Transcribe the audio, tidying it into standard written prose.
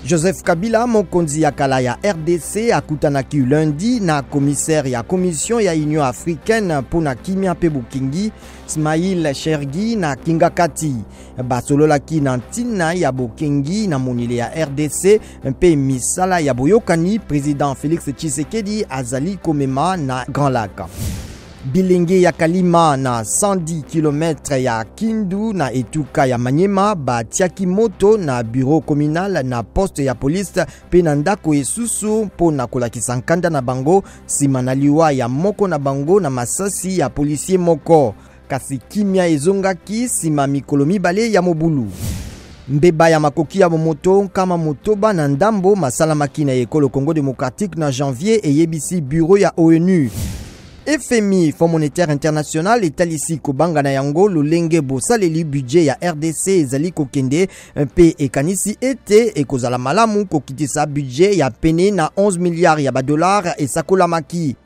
Joseph Kabila mokonzi ya kala ya RDC akutanaki lundi na commissaire ya commission ya Union africaine pona kimia pe Bukingi Ismail Chergi na Kingakati basololaki na ntina ya Bukingi na monile ya RDC pe misala ya boyokani président Félix Tshisekedi azali komema na Grand Lac. Bilenge ya Kalima na 110 km ya Kindu na etuka ya Manyema batiaki moto na bureau communal na poste ya police pe na ndako esusu pona kolakisa nkanda na bango sima na liwa ya moko na bango na masasi ya policier moko kasi kimia ezongaki sima mikolo mibale ya mobulu. Mbeba ya makoki ya moto kama motoba na ndambo masala makina ekolo Congo démocratique na janvier eyebisi bureau ya ONU. FMI, Fonds monétaire international, etalisi kobanga na yango lolenge bosaleli budget ya RDC ezali kokende pe ekanisi ete ekozala malamu kokitisa budget ya pene na 11 milliards ya $, esakolamaki.